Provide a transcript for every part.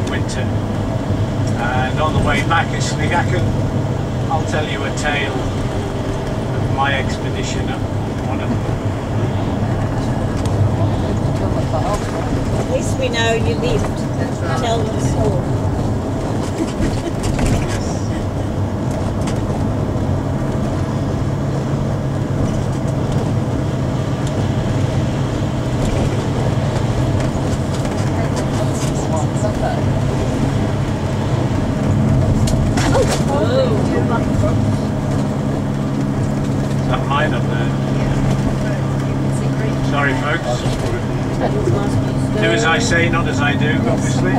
winter. And on the way back at Skye, I'll tell you a tale of my expedition up one of them. At least we know you lived. Tell the story. Is that mine up there? Sorry folks. Do as I say, not as I do, obviously.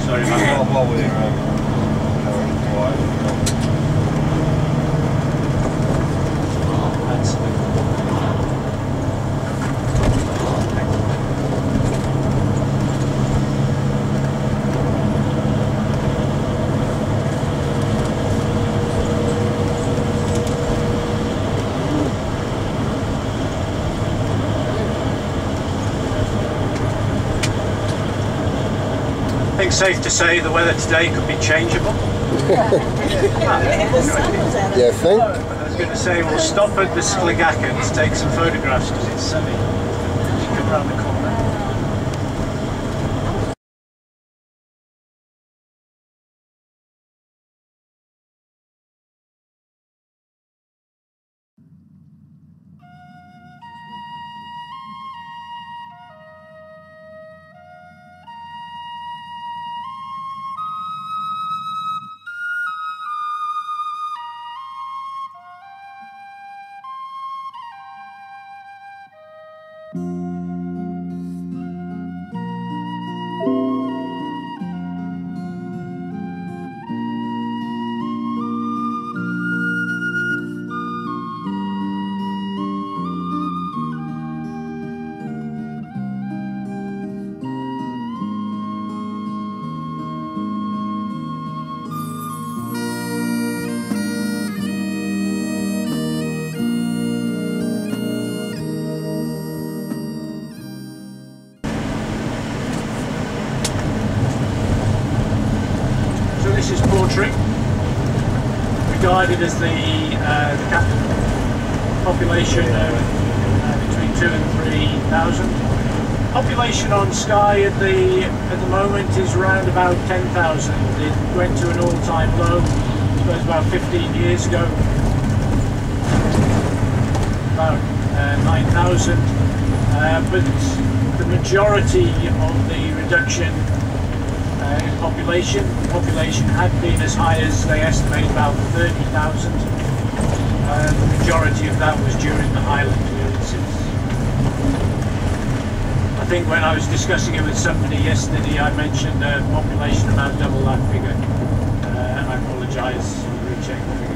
Sorry about that. That's the... I think it's safe to say the weather today could be changeable. Yeah, think? I was going to say we'll stop at the Skye to take some photographs because it's sunny. Just come around the corner. This is Broch, regarded as the capital. Population between 2,000 and 3,000. Population on Skye at the moment is around about 10,000. It went to an all-time low, I suppose, about 15 years ago. About 9,000. But the majority of the reduction in population had been as high as they estimate about 30,000. The majority of that was during the Highland clearances. I think when I was discussing it with somebody yesterday, I mentioned a population about double that figure. And I apologise, I'll recheck the figures.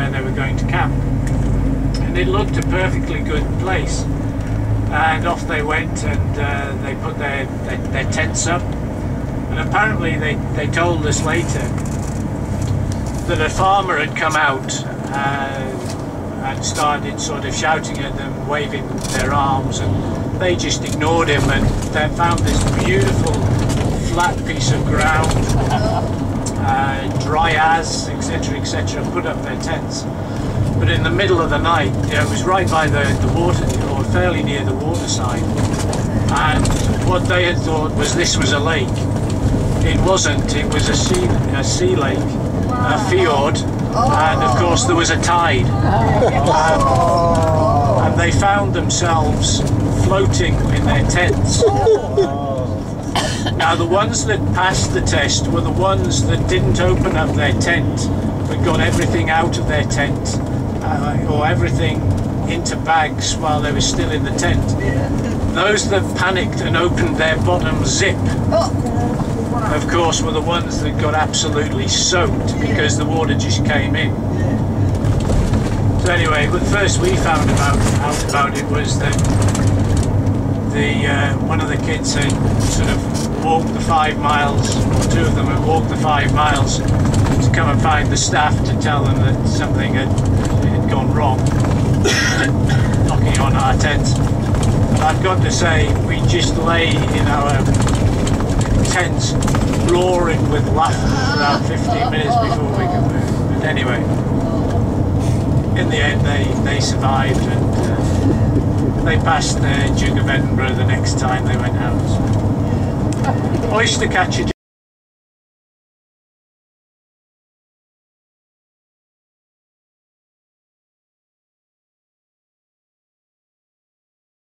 where they were going to camp. And it looked a perfectly good place. And off they went, and they put their tents up. And apparently they told us later that a farmer had come out and started sort of shouting at them, waving their arms, and they just ignored him, and they found this beautiful flat piece of ground, dry as, etc., put up their tents. But in the middle of the night, it was right by the water, or fairly near the waterside, and what they had thought was this was a lake. It wasn't, it was a sea lake, a fjord, and of course there was a tide. And they found themselves floating in their tents. Now the ones that passed the test were the ones that didn't open up their tent, but got everything out of their tent, or everything into bags while they were still in the tent. Those that panicked and opened their bottom zip, of course, were the ones that got absolutely soaked because the water just came in. So anyway, but first we found out about it was that one of the kids had sort of walked the 5 miles, or 2 of them had walked the 5 miles to come and find the staff to tell them that something had gone wrong, knocking on our tent. And I've got to say, we just lay in our tent roaring with laughter for about 15 minutes before we could move. But anyway, in the end they survived, and they passed the Duke of Edinburgh the next time they went out. Oyster catcher.